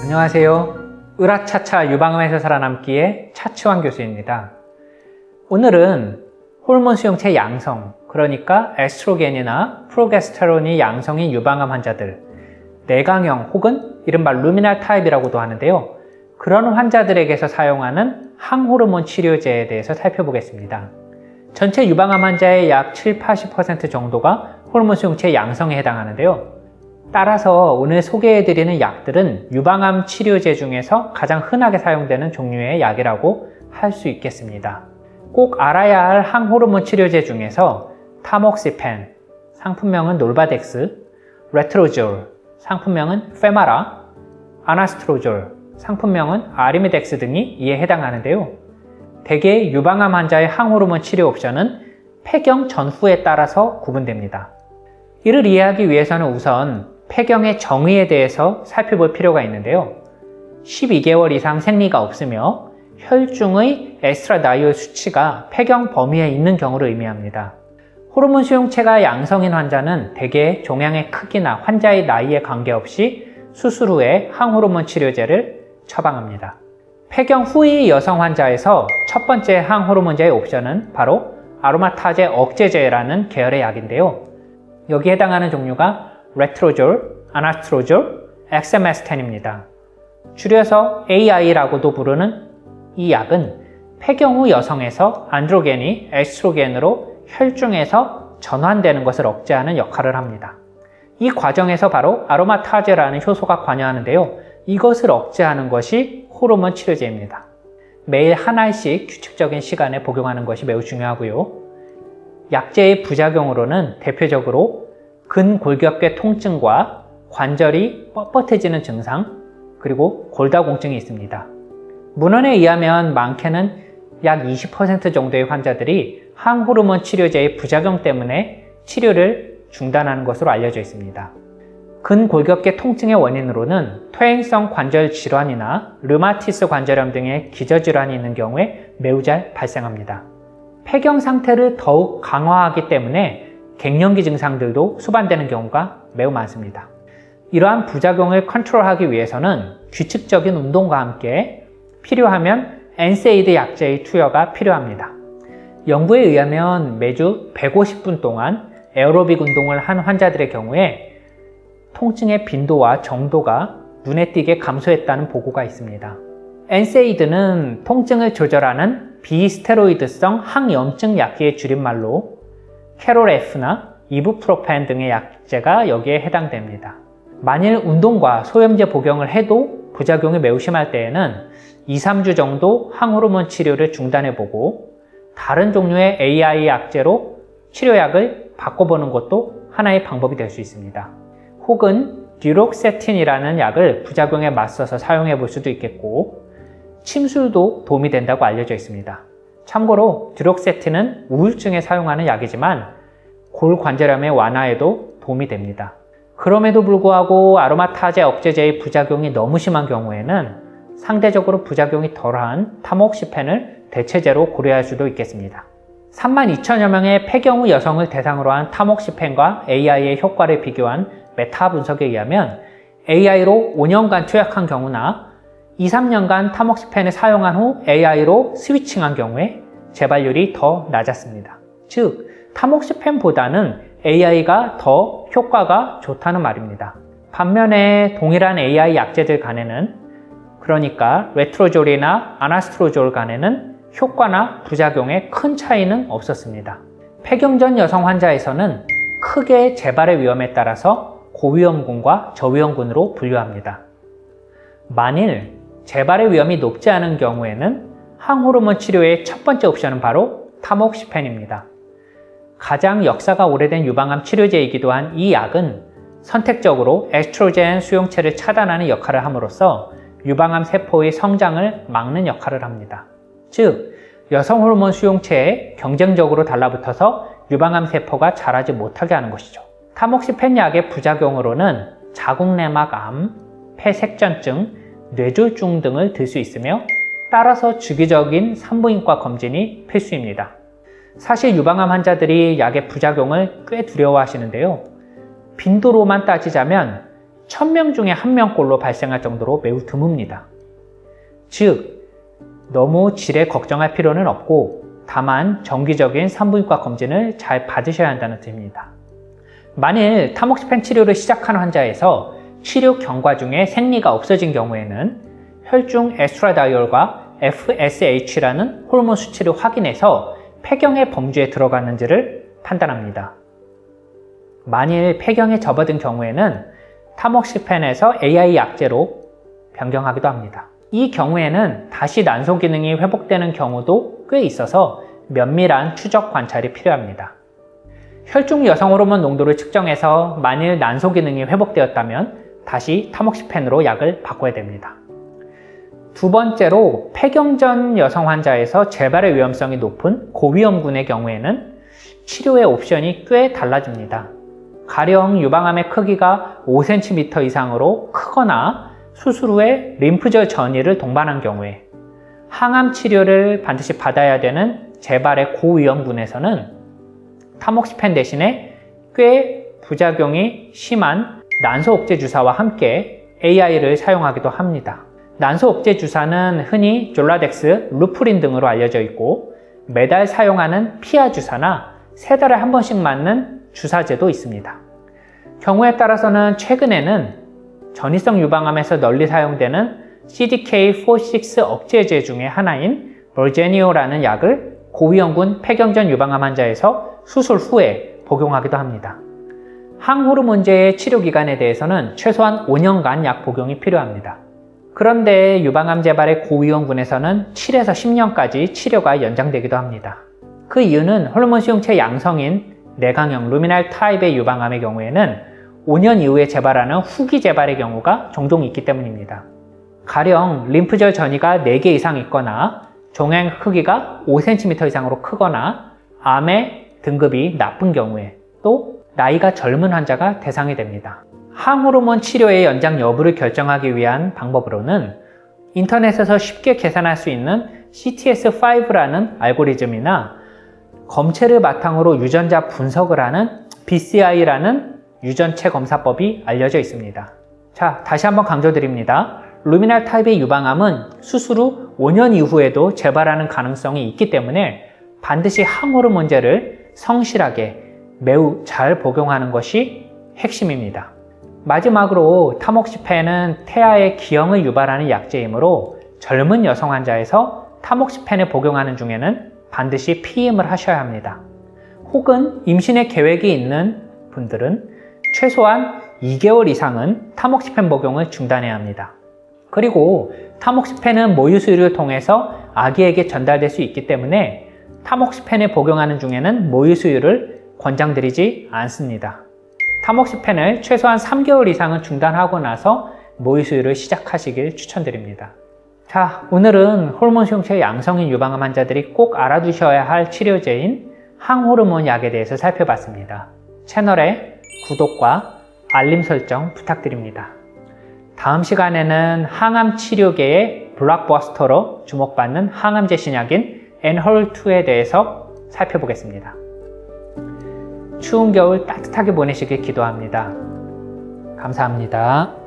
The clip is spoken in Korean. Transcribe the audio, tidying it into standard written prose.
안녕하세요. 으라차차 유방암에서 살아남기의 차치환 교수입니다. 오늘은 호르몬 수용체 양성, 그러니까 에스트로겐이나 프로게스테론이 양성인 유방암 환자들, 내강형 혹은 이른바 루미날 타입이라고도 하는데요. 그런 환자들에게서 사용하는 항호르몬 치료제에 대해서 살펴보겠습니다. 전체 유방암 환자의 약 7-80% 정도가 호르몬 수용체 양성에 해당하는데요. 따라서 오늘 소개해드리는 약들은 유방암 치료제 중에서 가장 흔하게 사용되는 종류의 약이라고 할 수 있겠습니다. 꼭 알아야 할 항호르몬 치료제 중에서 타목시펜, 상품명은 놀바덱스, 레트로졸, 상품명은 페마라, 아나스트로졸, 상품명은 아리미덱스 등이 이에 해당하는데요. 대개 유방암 환자의 항호르몬 치료 옵션은 폐경 전후에 따라서 구분됩니다. 이를 이해하기 위해서는 우선 폐경의 정의에 대해서 살펴볼 필요가 있는데요. 12개월 이상 생리가 없으며 혈중의 에스트라다이올 수치가 폐경 범위에 있는 경우를 의미합니다. 호르몬 수용체가 양성인 환자는 대개 종양의 크기나 환자의 나이에 관계없이 수술 후에 항호르몬 치료제를 처방합니다. 폐경 후의 여성 환자에서 첫 번째 항호르몬제의 옵션은 바로 아로마타제 억제제라는 계열의 약인데요. 여기에 해당하는 종류가 레트로졸, 아나스트로졸, 엑세메스텐입니다. 줄여서 AI라고도 부르는 이 약은 폐경 후 여성에서 안드로겐이 에스트로겐으로 혈중에서 전환되는 것을 억제하는 역할을 합니다. 이 과정에서 바로 아로마타제라는 효소가 관여하는데요. 이것을 억제하는 것이 호르몬 치료제입니다. 매일 한 알씩 규칙적인 시간에 복용하는 것이 매우 중요하고요. 약제의 부작용으로는 대표적으로 근골격계 통증과 관절이 뻣뻣해지는 증상, 그리고 골다공증이 있습니다. 문헌에 의하면 많게는 약 20% 정도의 환자들이 항호르몬 치료제의 부작용 때문에 치료를 중단하는 것으로 알려져 있습니다. 근골격계 통증의 원인으로는 퇴행성 관절 질환이나 르마티스 관절염 등의 기저질환이 있는 경우에 매우 잘 발생합니다. 폐경 상태를 더욱 강화하기 때문에 갱년기 증상들도 수반되는 경우가 매우 많습니다. 이러한 부작용을 컨트롤하기 위해서는 규칙적인 운동과 함께 필요하면 엔세이드 약제의 투여가 필요합니다. 연구에 의하면 매주 150분 동안 에어로빅 운동을 한 환자들의 경우에 통증의 빈도와 정도가 눈에 띄게 감소했다는 보고가 있습니다. 엔세이드는 통증을 조절하는 비스테로이드성 항염증 약기의 줄임말로 캐롤F나 이부프로펜 등의 약제가 여기에 해당됩니다. 만일 운동과 소염제 복용을 해도 부작용이 매우 심할 때에는 2-3주 정도 항호르몬 치료를 중단해보고 다른 종류의 AI 약제로 치료약을 바꿔보는 것도 하나의 방법이 될 수 있습니다. 혹은 듀록세틴이라는 약을 부작용에 맞서서 사용해 볼 수도 있겠고 침술도 도움이 된다고 알려져 있습니다. 참고로 듀록세틴은 우울증에 사용하는 약이지만 골관절염의 완화에도 도움이 됩니다. 그럼에도 불구하고 아로마타제 억제제의 부작용이 너무 심한 경우에는 상대적으로 부작용이 덜한 타목시펜을 대체제로 고려할 수도 있겠습니다. 32,000여 명의 폐경 후 여성을 대상으로 한 타목시펜과 AI의 효과를 비교한 메타 분석에 의하면 AI로 5년간 투약한 경우나 2-3년간 타목시펜을 사용한 후 AI로 스위칭한 경우에 재발률이 더 낮았습니다. 즉, 타목시펜보다는 AI가 더 효과가 좋다는 말입니다. 반면에 동일한 AI 약제들 간에는, 그러니까 레트로졸이나 아나스트로졸 간에는 효과나 부작용에 큰 차이는 없었습니다. 폐경 전 여성 환자에서는 크게 재발의 위험에 따라서 고위험군과 저위험군으로 분류합니다. 만일 재발의 위험이 높지 않은 경우에는 항호르몬 치료의 첫 번째 옵션은 바로 타목시펜입니다. 가장 역사가 오래된 유방암 치료제이기도 한 이 약은 선택적으로 에스트로겐 수용체를 차단하는 역할을 함으로써 유방암 세포의 성장을 막는 역할을 합니다. 즉, 여성 호르몬 수용체에 경쟁적으로 달라붙어서 유방암 세포가 자라지 못하게 하는 것이죠. 타목시펜 약의 부작용으로는 자궁내막암, 폐색전증, 뇌졸중 등을 들 수 있으며 따라서 주기적인 산부인과 검진이 필수입니다. 사실 유방암 환자들이 약의 부작용을 꽤 두려워하시는데요. 빈도로만 따지자면 1000명 중에 1명꼴로 발생할 정도로 매우 드뭅니다. 즉, 너무 질에 걱정할 필요는 없고 다만 정기적인 산부인과 검진을 잘 받으셔야 한다는 뜻입니다. 만일 타모xifen 치료를 시작한 환자에서 치료 경과 중에 생리가 없어진 경우에는 혈중 에스트라다이올과 FSH라는 호르몬 수치를 확인해서 폐경의 범주에 들어갔는지를 판단합니다. 만일 폐경에 접어든 경우에는 타모xifen에서 AI 약제로 변경하기도 합니다. 이 경우에는 다시 난소 기능이 회복되는 경우도 꽤 있어서 면밀한 추적 관찰이 필요합니다. 혈중 여성 호르몬 농도를 측정해서 만일 난소 기능이 회복되었다면 다시 타모xifen으로 약을 바꿔야 됩니다. 두 번째로 폐경 전 여성 환자에서 재발의 위험성이 높은 고위험군의 경우에는 치료의 옵션이 꽤 달라집니다. 가령 유방암의 크기가 5cm 이상으로 크거나 수술 후에 림프절 전이를 동반한 경우에 항암 치료를 반드시 받아야 되는 재발의 고위험군에서는 타모xifen 대신에 꽤 부작용이 심한 난소 억제 주사와 함께 AI를 사용하기도 합니다. 난소 억제 주사는 흔히 졸라덱스, 루프린 등으로 알려져 있고 매달 사용하는 피하 주사나 3달에 한 번씩 맞는 주사제도 있습니다. 경우에 따라서는 최근에는 전이성 유방암에서 널리 사용되는 CDK4/6 억제제 중에 하나인 벌제니오라는 약을 고위험군 폐경전 유방암 환자에서 수술 후에 복용하기도 합니다. 항호르몬제의 치료 기간에 대해서는 최소한 5년간 약 복용이 필요합니다. 그런데 유방암 재발의 고위험군에서는 7에서 10년까지 치료가 연장되기도 합니다. 그 이유는 호르몬 수용체 양성인 내강형 루미날 타입의 유방암의 경우에는 5년 이후에 재발하는 후기 재발의 경우가 종종 있기 때문입니다. 가령 림프절 전이가 4개 이상 있거나 종양 크기가 5cm 이상으로 크거나 암의 등급이 나쁜 경우에 또 나이가 젊은 환자가 대상이 됩니다. 항호르몬 치료의 연장 여부를 결정하기 위한 방법으로는 인터넷에서 쉽게 계산할 수 있는 CTS5라는 알고리즘이나 검체를 바탕으로 유전자 분석을 하는 BCI라는 유전체 검사법이 알려져 있습니다. 자, 다시 한번 강조드립니다. 루미날 타입의 유방암은 수술 후 5년 이후에도 재발하는 가능성이 있기 때문에 반드시 항호르몬제를 성실하게 매우 잘 복용하는 것이 핵심입니다. 마지막으로 타모xifen은 태아의 기형을 유발하는 약제이므로 젊은 여성 환자에서 타모xifen을 복용하는 중에는 반드시 피임을 하셔야 합니다. 혹은 임신의 계획이 있는 분들은 최소한 2개월 이상은 타모xifen 복용을 중단해야 합니다. 그리고 타모xifen은 모유 수유를 통해서 아기에게 전달될 수 있기 때문에 타모xifen을 복용하는 중에는 모유 수유를 권장드리지 않습니다. 타모xifen을 최소한 3개월 이상은 중단하고 나서 모유 수유를 시작하시길 추천드립니다. 자, 오늘은 호르몬 수용체 양성인 유방암 환자들이 꼭 알아두셔야 할 치료제인 항호르몬 약에 대해서 살펴봤습니다. 채널에 구독과 알림 설정 부탁드립니다. 다음 시간에는 항암 치료계의 블록버스터로 주목받는 항암제 신약인 엔허럴2에 대해서 살펴보겠습니다. 추운 겨울 따뜻하게 보내시길 기도합니다. 감사합니다.